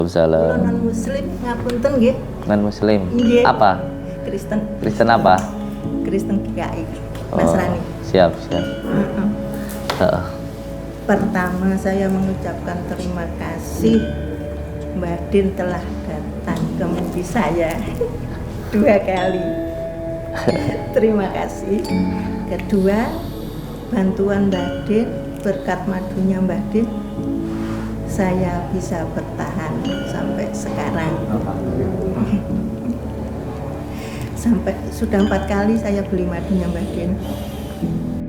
Kula Salam. non muslim ngapunten nggih. Non muslim. Nggih. Apa? Kristen. Kristen apa? Kristen GKI. Oh, Nasrani. siap. Heeh. Pertama saya mengucapkan terima kasih Mbak Din telah datang ke mimpi saya 2 kali. Terima kasih. Kedua, bantuan Mbak Din, berkat madunya Mbak Din, saya bisa bertahan sampai sekarang. Sampai sudah 4 kali saya beli madunya Mbak Din.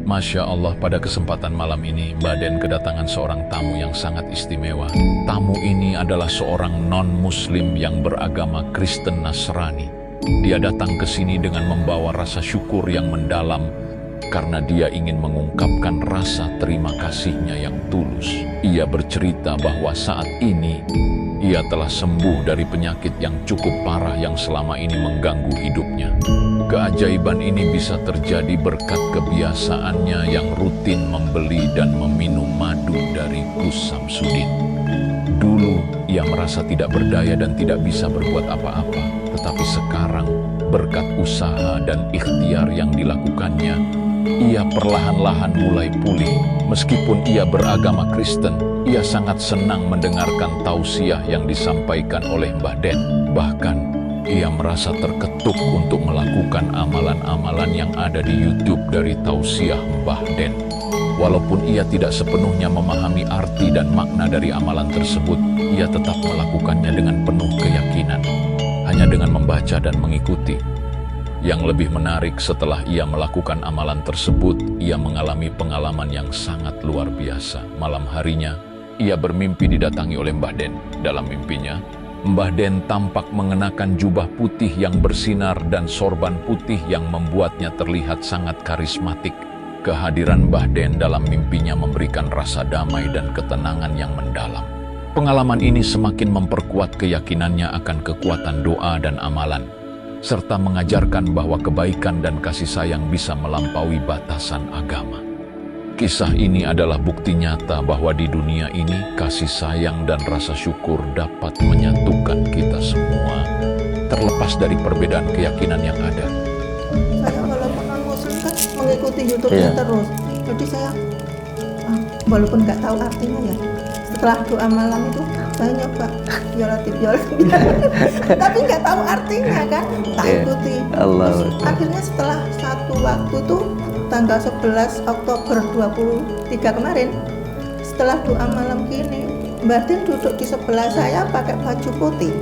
Masya Allah, pada kesempatan malam ini Mbak Den kedatangan seorang tamu yang sangat istimewa. Tamu ini adalah seorang non-muslim yang beragama Kristen Nasrani. Dia datang ke sini dengan membawa rasa syukur yang mendalam karena dia ingin mengungkapkan rasa terima kasihnya yang tulus. Ia bercerita bahwa saat ini ia telah sembuh dari penyakit yang cukup parah yang selama ini mengganggu hidupnya. Keajaiban ini bisa terjadi berkat kebiasaannya yang rutin membeli dan meminum madu dari Gus Samsudin. Dulu ia merasa tidak berdaya dan tidak bisa berbuat apa-apa, tetapi sekarang berkat usaha dan ikhtiar yang dilakukannya, ia perlahan-lahan mulai pulih. Meskipun ia beragama Kristen, ia sangat senang mendengarkan tausiah yang disampaikan oleh Mbah Den. Bahkan, ia merasa terketuk untuk melakukan amalan-amalan yang ada di YouTube dari tausiah Mbah Den. Walaupun ia tidak sepenuhnya memahami arti dan makna dari amalan tersebut, ia tetap melakukannya dengan penuh keyakinan, hanya dengan membaca dan mengikuti. Yang lebih menarik, setelah ia melakukan amalan tersebut, ia mengalami pengalaman yang sangat luar biasa. Malam harinya, ia bermimpi didatangi oleh Mbah Den. Dalam mimpinya, Mbah Den tampak mengenakan jubah putih yang bersinar dan sorban putih yang membuatnya terlihat sangat karismatik. Kehadiran Mbah Den dalam mimpinya memberikan rasa damai dan ketenangan yang mendalam. Pengalaman ini semakin memperkuat keyakinannya akan kekuatan doa dan amalan, serta mengajarkan bahwa kebaikan dan kasih sayang bisa melampaui batasan agama. Kisah ini adalah bukti nyata bahwa di dunia ini kasih sayang dan rasa syukur dapat menyatukan kita semua, terlepas dari perbedaan keyakinan yang ada. Saya walaupun non muslim kan mengikuti YouTube-nya terus. Jadi saya walaupun nggak tahu artinya ya, setelah doa malam itu saya nyoba ya Latif tapi nggak tahu artinya kan, tak ikuti. Terus akhirnya setelah satu waktu tuh tanggal 11 Oktober 23 kemarin, setelah doa malam gini, Mbak Din duduk di sebelah saya pakai baju putih.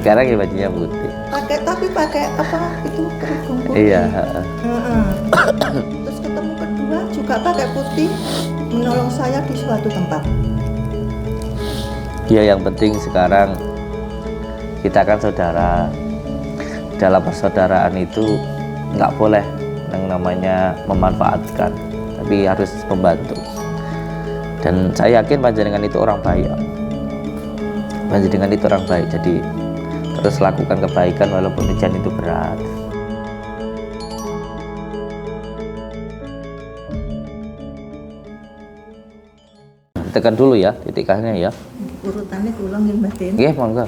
Sekarang ya bajunya putih. Tapi pakai apa itu kerudung putih. Iya. Terus ketemu kedua juga pakai putih, menolong saya di suatu tempat. Ya, yang penting sekarang kita kan saudara. Dalam persaudaraan itu nggak boleh yang namanya memanfaatkan, tapi harus membantu. Dan saya yakin panjenengan itu orang baik. Panjenengan itu orang baik, jadi terus lakukan kebaikan walaupun ujian itu berat. Tekan dulu ya titiknya ya. Urutannya ulang ya Mbak Din. Nggih, monggo.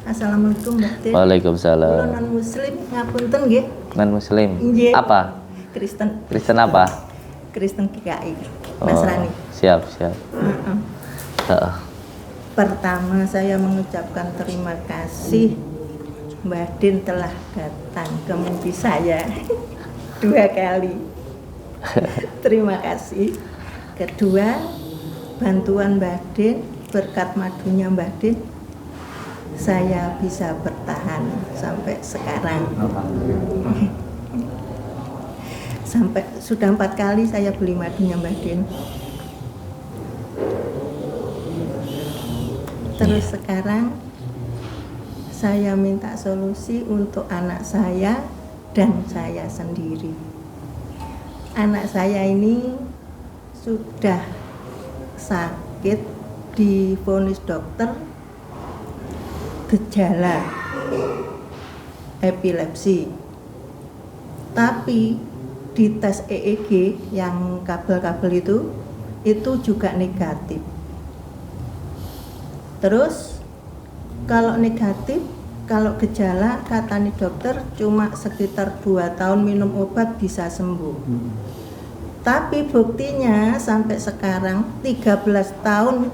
Assalamualaikum Mbak Din. Waalaikumsalam. Kula non muslim ngapunten nggih. Non muslim. Nggih. Apa? Kristen. Kristen apa? Kristen GKI. Oh, Nasrani. siap. Heeh. Pertama saya mengucapkan terima kasih Mbak Din telah datang ke mimpi saya 2 kali. Terima kasih. Kedua, bantuan Mbak Din, berkat madunya Mbak Din, saya bisa bertahan sampai sekarang. Sampai sudah 4 kali saya beli madunya Mbak Din. Terus sekarang saya minta solusi untuk anak saya dan saya sendiri. Anak saya ini sudah sakit, divonis dokter gejala epilepsi, tapi di tes EEG yang kabel-kabel itu juga negatif. Terus kalau negatif, kalau gejala kata nih dokter cuma sekitar 2 tahun minum obat bisa sembuh. Tapi buktinya sampai sekarang 13 tahun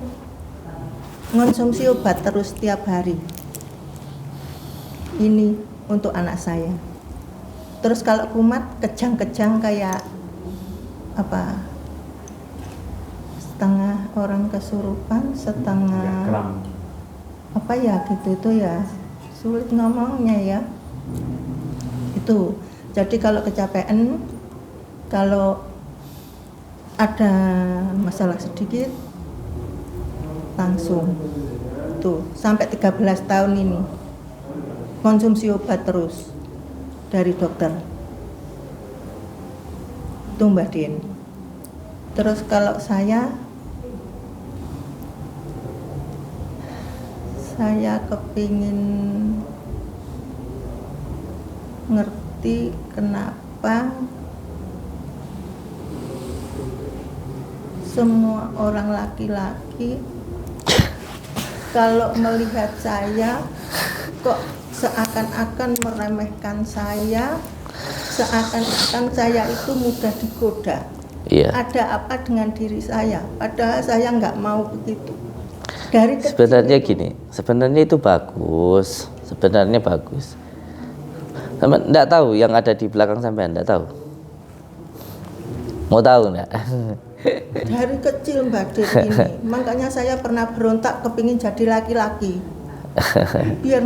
mengonsumsi obat terus setiap hari. Ini untuk anak saya. Terus kalau kumat kejang-kejang kayak apa? Setengah orang kesurupan, setengah apa ya gitu itu ya. Sulit ngomongnya ya. Itu. Jadi kalau kecapean, kalau ada masalah sedikit langsung tuh sampai 13 tahun ini konsumsi obat terus dari dokter tuh Mbak Din. Terus kalau saya kepingin ngerti kenapa semua orang laki-laki kalau melihat saya kok seakan-akan meremehkan saya, seakan-akan saya itu mudah digoda. Iya. Ada apa dengan diri saya? Padahal saya nggak mau begitu. Dari kecil Sebenarnya itu. gini, sebenarnya itu bagus, sebenarnya bagus. Sampai enggak tahu yang ada di belakang sampai enggak tahu. Mau tahu enggak? Dari kecil Mbak Din ini, makanya saya pernah berontak kepingin jadi laki-laki. Biar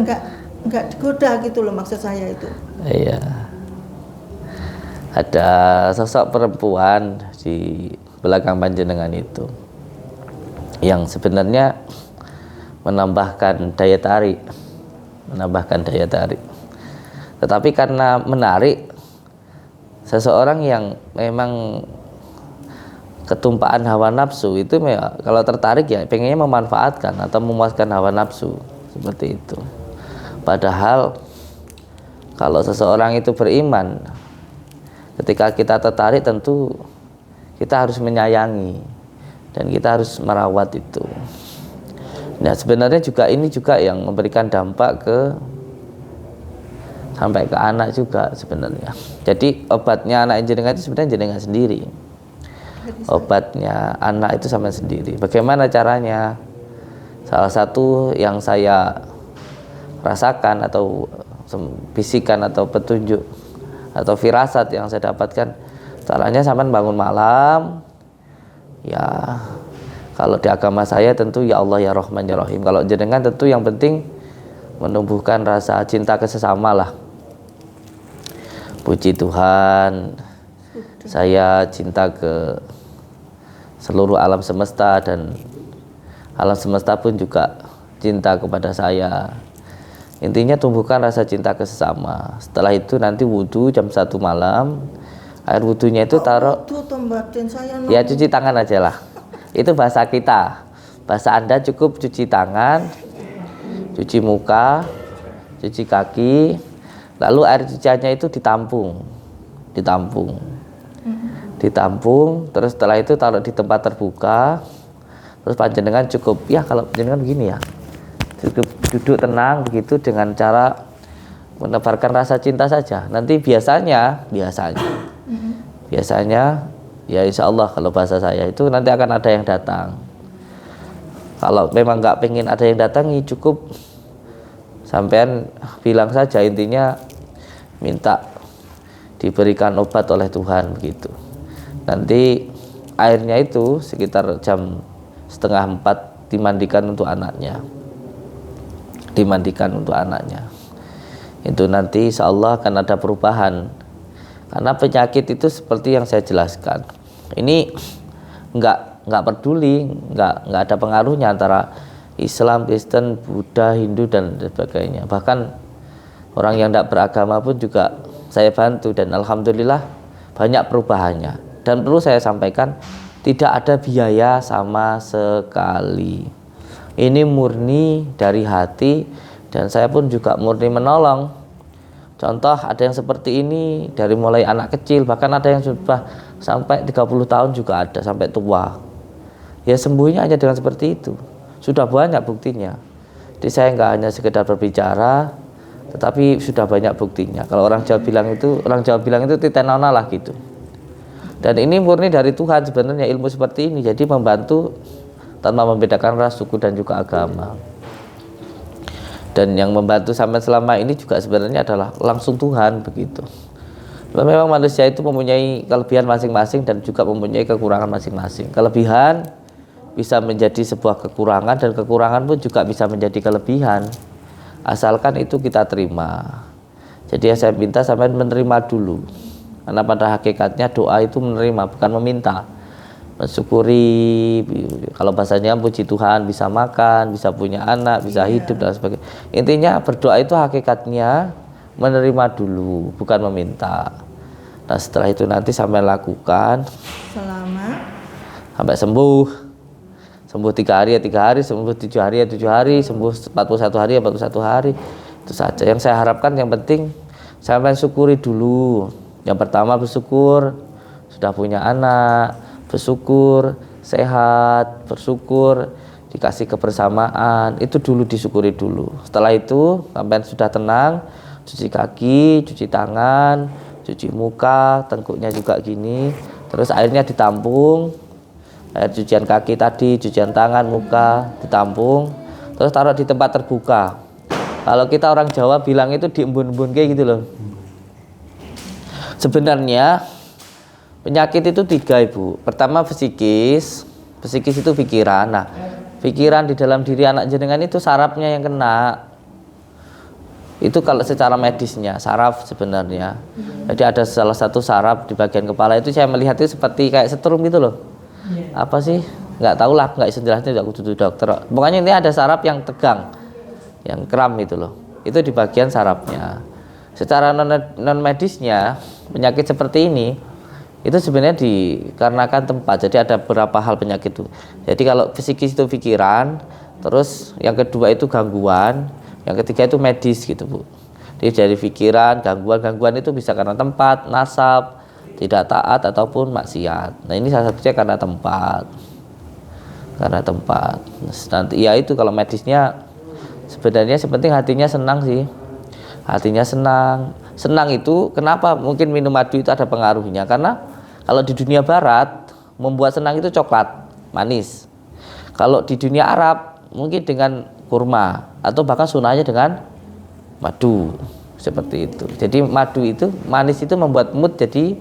nggak digoda gitu loh maksud saya itu. Iya. Ada sosok perempuan di belakang panjenengan itu yang sebenarnya menambahkan daya tarik. Tetapi karena menarik seseorang yang memang ketumpaan hawa nafsu itu kalau tertarik ya pengennya memanfaatkan atau memuaskan hawa nafsu seperti itu. Padahal kalau seseorang itu beriman, ketika kita tertarik tentu kita harus menyayangi dan kita harus merawat itu. Nah sebenarnya juga ini juga yang memberikan dampak sampai ke anak juga sebenarnya. Jadi obatnya anak jenengan itu sebenarnya jenengan sendiri. Obatnya anak itu sama sendiri. Bagaimana caranya? Salah satu yang saya rasakan atau bisikan atau petunjuk atau firasat yang saya dapatkan, caranya sampean bangun malam ya, kalau di agama saya tentu ya Allah ya Rahman ya Rahim. Kalau jenengan tentu yang penting menumbuhkan rasa cinta ke sesama lah. Puji Tuhan, saya cinta ke seluruh alam semesta dan alam semesta pun juga cinta kepada saya. Intinya tumbuhkan rasa cinta ke sesama. Setelah itu nanti wudhu jam 1 malam. Air wudhunya itu taruh, ya cuci tangan aja lah. Itu bahasa kita. Bahasa Anda cukup cuci tangan, cuci muka, cuci kaki. Lalu air cuciannya itu ditampung. Terus setelah itu taruh di tempat terbuka. Terus panjenengan cukup, ya kalau panjenengan begini ya, cukup duduk tenang begitu dengan cara menebarkan rasa cinta saja. Nanti biasanya ya insya Allah kalau bahasa saya itu nanti akan ada yang datang. Kalau memang nggak pengen ada yang datangi, cukup sampean bilang saja, intinya minta diberikan obat oleh Tuhan begitu. Nanti airnya itu sekitar jam 3:30 dimandikan untuk anaknya. Itu nanti insya Allah akan ada perubahan. Karena penyakit itu seperti yang saya jelaskan. Ini nggak peduli, nggak ada pengaruhnya antara Islam, Kristen, Buddha, Hindu dan sebagainya. Bahkan orang yang tidak beragama pun juga saya bantu dan alhamdulillah banyak perubahannya. Dan perlu saya sampaikan, tidak ada biaya sama sekali. Ini murni dari hati dan saya pun juga murni menolong. Contoh ada yang seperti ini dari mulai anak kecil, bahkan ada yang sudah sampai 30 tahun juga ada, sampai tua. Ya sembuhnya hanya dengan seperti itu. Sudah banyak buktinya. Jadi saya nggak hanya sekedar berbicara, tetapi sudah banyak buktinya. Kalau orang Jawa bilang itu titenona lah gitu. Dan ini murni dari Tuhan sebenarnya ilmu seperti ini. Jadi membantu tanpa membedakan ras, suku dan juga agama. Dan yang membantu sampai selama ini juga sebenarnya adalah langsung Tuhan begitu. Memang manusia itu mempunyai kelebihan masing-masing dan juga mempunyai kekurangan masing-masing. Kelebihan bisa menjadi sebuah kekurangan dan kekurangan pun juga bisa menjadi kelebihan. Asalkan itu kita terima. Jadi saya minta sampai menerima dulu. Karena pada hakikatnya doa itu menerima, bukan meminta. Mensyukuri, kalau bahasanya puji Tuhan, bisa makan, bisa punya anak, bisa hidup dan sebagainya. Intinya berdoa itu hakikatnya menerima dulu, bukan meminta. Nah setelah itu nanti sampai lakukan sampai sembuh 3 hari ya 3 hari, sembuh 7 hari ya 7 hari, sembuh 41 hari ya 41 hari. Itu saja yang saya harapkan. Yang penting sampai syukuri dulu. Yang pertama bersyukur sudah punya anak, bersyukur sehat, bersyukur dikasih kebersamaan, itu dulu disyukuri dulu. Setelah itu sampai sudah tenang, cuci kaki, cuci tangan, cuci muka, tengkuknya juga gini, terus airnya ditampung, air cucian kaki tadi, cucian tangan, muka ditampung, terus taruh di tempat terbuka. Kalau kita orang Jawa bilang itu diembun-embun kayak gitu loh. Sebenarnya penyakit itu 3 Ibu. Pertama psikis itu pikiran. Nah, pikiran di dalam diri anak jenengan itu sarafnya yang kena. Itu kalau secara medisnya saraf sebenarnya. Jadi ada salah satu saraf di bagian kepala itu saya melihat itu seperti kayak setrum gitu loh. Apa sih? Nggak tahu lah, nggak sejelasnya aku tutup dokter. Pokoknya ini ada saraf yang tegang, yang kram itu loh. Itu di bagian sarafnya. Secara non medisnya penyakit seperti ini itu sebenarnya dikarenakan tempat. Jadi ada beberapa hal penyakit itu. Jadi kalau psikis itu pikiran, terus yang kedua itu gangguan, yang ketiga itu medis gitu Bu. Jadi dari pikiran, gangguan itu bisa karena tempat, nasab, tidak taat ataupun maksiat. Nah ini salah satunya karena tempat. Nanti ya itu kalau medisnya sebenarnya sepenting hatinya senang sih. Hatinya senang itu kenapa mungkin minum madu itu ada pengaruhnya, karena kalau di dunia barat membuat senang itu coklat manis, kalau di dunia Arab mungkin dengan kurma atau bahkan sunahnya dengan madu seperti itu. Jadi madu itu manis itu membuat mood jadi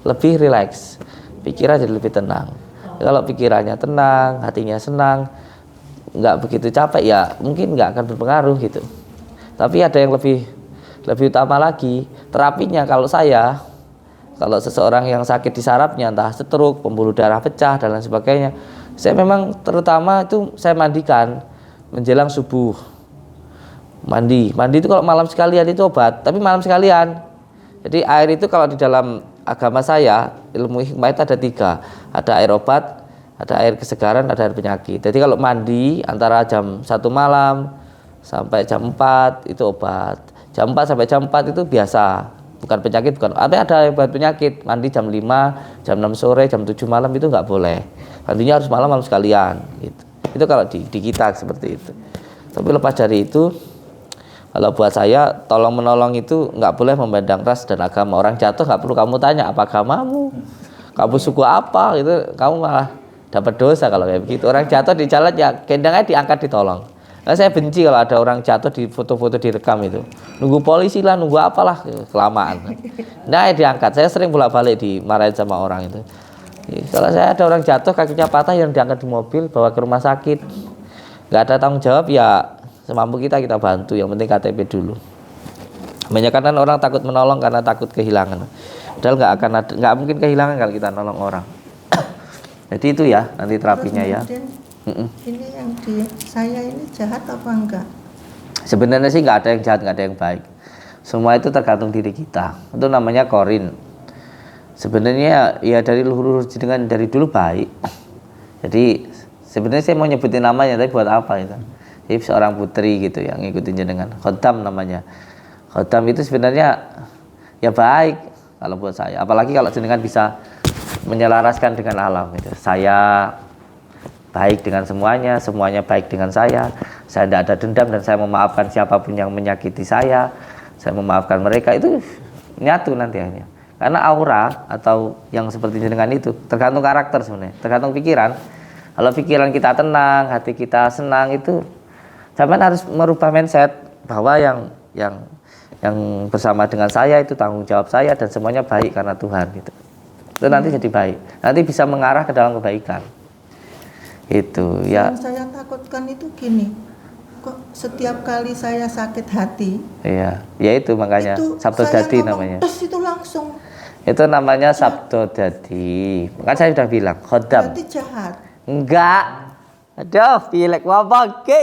lebih rileks, pikiran jadi lebih tenang. Kalau pikirannya tenang, hatinya senang, nggak begitu capek ya mungkin nggak akan berpengaruh gitu. Tapi ada yang lebih utama lagi terapinya. Kalau seseorang yang sakit di sarafnya, entah stroke, pembuluh darah pecah dan lain sebagainya, saya memang terutama itu saya mandikan menjelang subuh. Mandi itu kalau malam sekalian itu obat, tapi malam sekalian. Jadi air itu kalau di dalam agama saya ilmu hikmah itu ada 3, ada air obat, ada air kesegaran, ada air penyakit. Jadi kalau mandi antara jam 1 malam sampai jam 4 itu obat. Jam 4 sampai jam 4 itu biasa, bukan penyakit, bukan. Ada obat penyakit, mandi jam 5, jam 6 sore, jam 7 malam itu nggak boleh. Mandinya harus malam sekalian gitu. Itu kalau di kita seperti itu. Tapi lepas dari itu, kalau buat saya tolong menolong itu nggak boleh memandang ras dan agama. Orang jatuh nggak perlu kamu tanya apa agamamu, kamu suku apa gitu, kamu malah dapat dosa kalau kayak begitu. Orang jatuh di jalan ya gendangnya diangkat ditolong. Nah, saya benci kalau ada orang jatuh di foto-foto direkam itu. Nunggu polisi lah, nunggu apalah, kelamaan. Nah, diangkat. Saya sering bolak-balik dimarahin sama orang itu. Kalau saya ada orang jatuh kakinya patah yang diangkat di mobil bawa ke rumah sakit, nggak ada tanggung jawab ya semampu kita bantu. Yang penting KTP dulu. Banyak kan orang takut menolong karena takut kehilangan. Padahal nggak mungkin kehilangan kalau kita nolong orang. Jadi itu ya nanti terapinya ya. Ini yang di saya ini jahat apa enggak? Sebenarnya sih nggak ada yang jahat, nggak ada yang baik. Semua itu tergantung diri kita. Itu namanya korin. Sebenarnya ya dari luhur jenengan dari dulu baik. Jadi sebenarnya saya mau nyebutin namanya, tapi buat apa itu? Jadi seorang putri gitu yang ngikutin jenengan. Khotam namanya. Khotam itu sebenarnya ya baik kalau buat saya. Apalagi kalau jenengan bisa menyelaraskan dengan alam. Gitu. Saya baik dengan semuanya, semuanya baik dengan saya tidak ada dendam dan saya memaafkan siapapun yang menyakiti saya memaafkan mereka. Itu nyatu nanti hanya. Karena aura atau yang seperti dengan itu tergantung karakter sebenarnya, tergantung pikiran. Kalau pikiran kita tenang, hati kita senang, itu zaman harus merubah mindset bahwa yang bersama dengan saya itu tanggung jawab saya dan semuanya baik karena Tuhan gitu. Itu nanti jadi baik. Nanti bisa mengarah ke dalam kebaikan. Itu ya. Yang saya takutkan itu gini. Kok setiap kali saya sakit hati, iya, ya itu makanya itu sabdo saya dadi ngomong, namanya. terus itu langsung. Itu namanya sabdo dadi. Kan saya sudah bilang, khodam. Berarti jahat. Enggak. Aduh, pilek apa ke?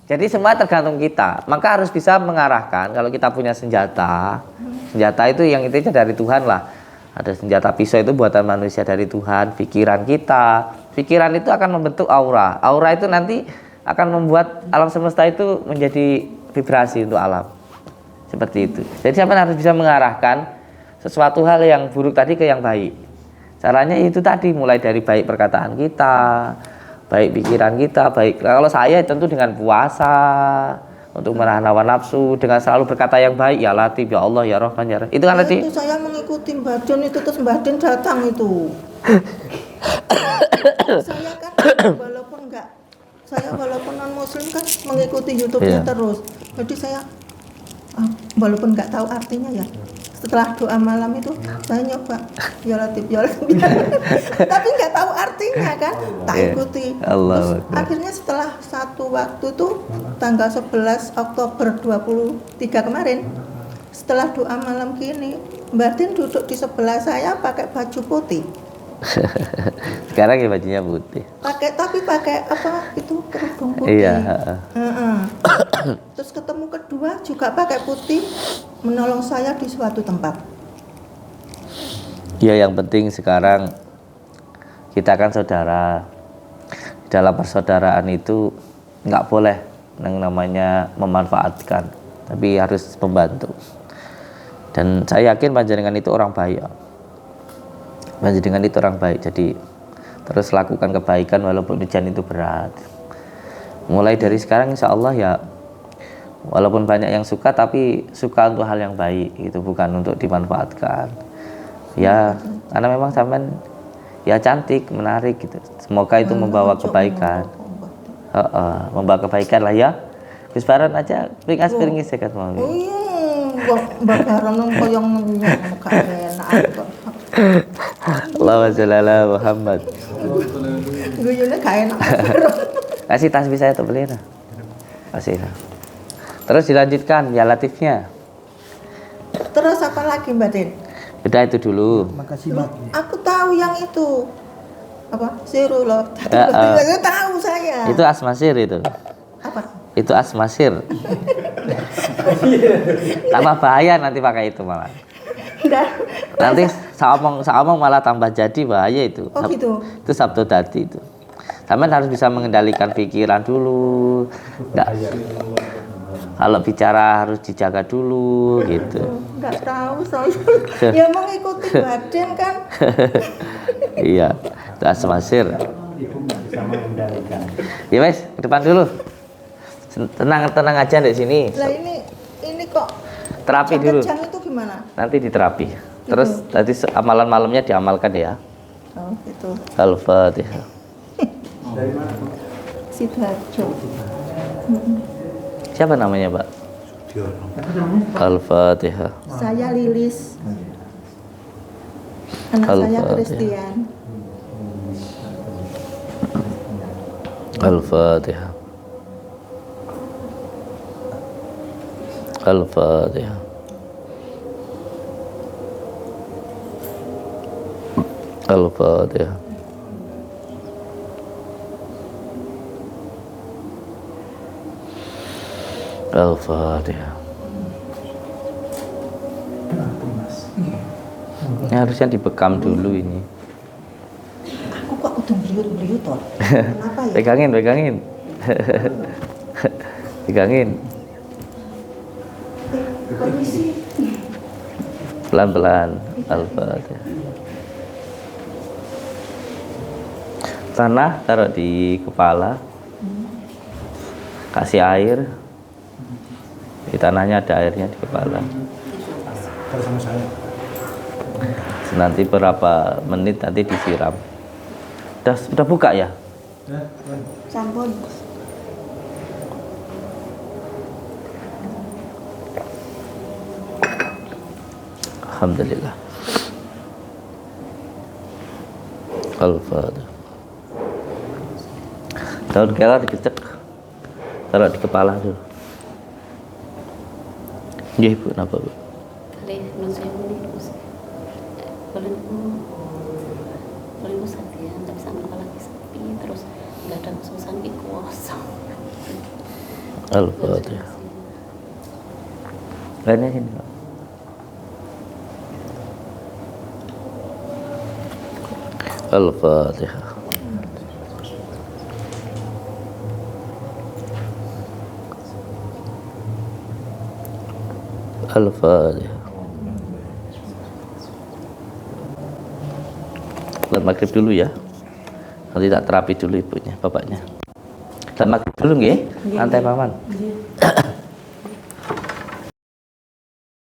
Jadi semua tergantung kita. Maka harus bisa mengarahkan. Kalau kita punya senjata, senjata itu yang intinya dari Tuhan lah. Ada senjata pisau itu buatan manusia dari Tuhan. Pikiran kita, pikiran itu akan membentuk aura. Aura itu nanti akan membuat alam semesta itu menjadi vibrasi untuk alam. Seperti itu. Jadi siapa harus bisa mengarahkan sesuatu hal yang buruk tadi ke yang baik. Caranya itu tadi, mulai dari baik perkataan kita, baik pikiran kita, baik. Kalau saya tentu dengan puasa untuk menahan hawa nafsu, dengan selalu berkata yang baik, ya Latif, ya Allah, ya Rahman, ya Rahim. Itu kan tadi. Itu saya mengikuti Mbak Dian itu, terus Mbak Dian datang itu. Saya kan walaupun non muslim kan mengikuti YouTube-nya terus. Jadi saya walaupun nggak tahu artinya ya. Setelah doa malam itu saya nyoba ya Latif ya Latif. Tapi nggak tahu artinya kan. Tak ikuti. Terus akhirnya setelah satu waktu tuh tanggal 11 Oktober 23 kemarin, setelah doa malam gini, Mbak Dian duduk di sebelah saya pakai baju putih. Sekarang ya bajunya putih. Tapi pakai apa itu kerudung putih. Iya. Terus ketemu kedua juga pakai putih, menolong saya di suatu tempat. Ya yang penting sekarang kita kan saudara. Dalam persaudaraan itu nggak boleh yang namanya memanfaatkan, tapi harus membantu. Dan saya yakin panjenengan itu orang baik. Panjenengan itu orang baik, jadi terus lakukan kebaikan walaupun ujian itu berat. Mulai dari sekarang insya Allah ya, walaupun banyak yang suka, tapi suka untuk hal yang baik, itu bukan untuk dimanfaatkan. Ya, karena memang sampean ya cantik, menarik gitu. Semoga itu membawa kebaikan. Membawa kebaikan lah ya. Wis baran aja, piring sekat mau. Mbak Baron yang muka enak. Allahumma sholli ala Muhammad. Guyune gak enak. Kasih tasbih saya tuh beli. Kasih. Terus dilanjutkan ya Latifnya. Terus apa lagi Mbak Din? Udah itu dulu. Makasih Mbak. Aku tahu yang itu. Apa? Siru loh. Tahu saya. Itu asmasir itu. Apa? Itu asmasir. Tambah bahaya nanti pakai itu malah. Nanti saomong malah tambah jadi bahaya itu. Oh gitu. Itu sabdo dadi itu. Sampean harus bisa mengendalikan pikiran dulu. Nggak, kalau bicara harus dijaga dulu gitu. Enggak tahu saya. Ya mengikuti badan kan. Iya, itu asmasir. Ya wes, ke depan dulu. Tenang aja di sini. Lah ini kok Terapi dulu. jam itu gimana? Nanti diterapi. Terus tadi amalan malamnya diamalkan ya. Oh gitu. Al-Fatihah. Sidoarjo. Siapa namanya, Pak? Al-Fatihah. Saya Lilis. Anak saya Christian. Al-Fatihah. Al-Fatihah. Al-Fatihah. Al-Fatihah. Ini harusnya dibekam dulu ini. Aku kok udah beliut toh. Kenapa ya? Pegangin. Pegangin. Permisi. Pelan-pelan. Al-Fatihah. Tanah taruh di kepala, kasih air. Di tanahnya ada airnya di kepala. Terus sama saya. Nanti berapa menit nanti disiram. Udah buka ya? Sampun. Alhamdulillah. Al-Fatihah. Daun kelor dikecek, taruh di kepala dulu. Iya ibu, kenapa bu? Kali saya ini boleh sakit ya, nggak bisa makan lagi sepi, terus nggak ada kesusahan di kosong. Al-Fatihah. Lainnya sini pak. Al-Fatihah. Al-Fatihah. Salat maghrib dulu ya. Nanti tak terapi dulu ibunya, bapaknya. Salat maghrib dulu nggih? Santai paman.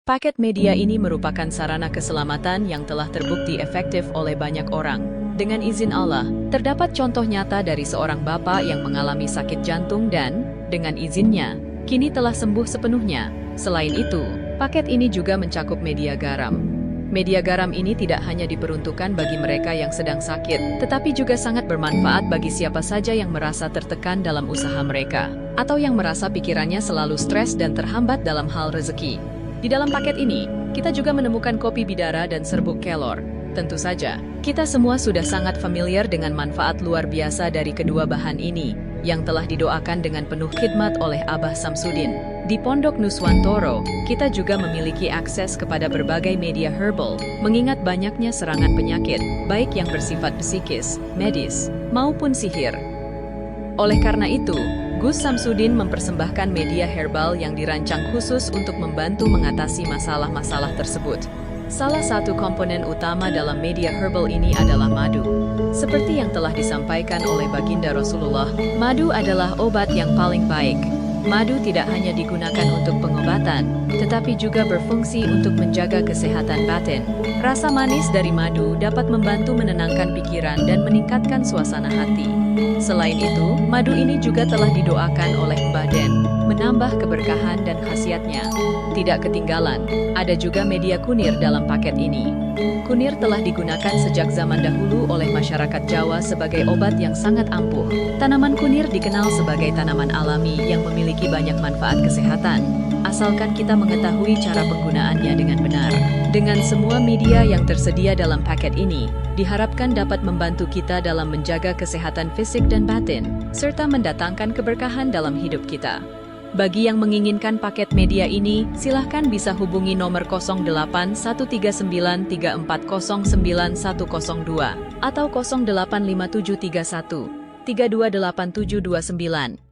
Paket media ini merupakan sarana keselamatan yang telah terbukti efektif oleh banyak orang. Dengan izin Allah, terdapat contoh nyata dari seorang bapak yang mengalami sakit jantung dan, dengan izinnya, kini telah sembuh sepenuhnya. Selain itu, paket ini juga mencakup media garam. Media garam ini tidak hanya diperuntukkan bagi mereka yang sedang sakit, tetapi juga sangat bermanfaat bagi siapa saja yang merasa tertekan dalam usaha mereka, atau yang merasa pikirannya selalu stres dan terhambat dalam hal rezeki. Di dalam paket ini, kita juga menemukan kopi bidara dan serbuk kelor. Tentu saja, kita semua sudah sangat familiar dengan manfaat luar biasa dari kedua bahan ini, yang telah didoakan dengan penuh khidmat oleh Abah Samsudin. Di Pondok Nuswantoro, kita juga memiliki akses kepada berbagai media herbal, mengingat banyaknya serangan penyakit, baik yang bersifat psikis, medis, maupun sihir. Oleh karena itu, Gus Samsudin mempersembahkan media herbal yang dirancang khusus untuk membantu mengatasi masalah-masalah tersebut. Salah satu komponen utama dalam media herbal ini adalah madu. Seperti yang telah disampaikan oleh baginda Rasulullah, madu adalah obat yang paling baik. Madu tidak hanya digunakan untuk pengobatan, tetapi juga berfungsi untuk menjaga kesehatan batin. Rasa manis dari madu dapat membantu menenangkan pikiran dan meningkatkan suasana hati. Selain itu, madu ini juga telah didoakan oleh Mbah Den, menambah keberkahan dan khasiatnya. Tidak ketinggalan, ada juga media kunir dalam paket ini. Kunir telah digunakan sejak zaman dahulu oleh masyarakat Jawa sebagai obat yang sangat ampuh. Tanaman kunir dikenal sebagai tanaman alami yang memiliki banyak manfaat kesehatan, asalkan kita mengetahui cara penggunaannya dengan benar. Dengan semua media yang tersedia dalam paket ini, diharapkan dapat membantu kita dalam menjaga kesehatan fisik dan batin, serta mendatangkan keberkahan dalam hidup kita. Bagi yang menginginkan paket media ini, silahkan bisa hubungi nomor 081393409102 atau 085731 328729.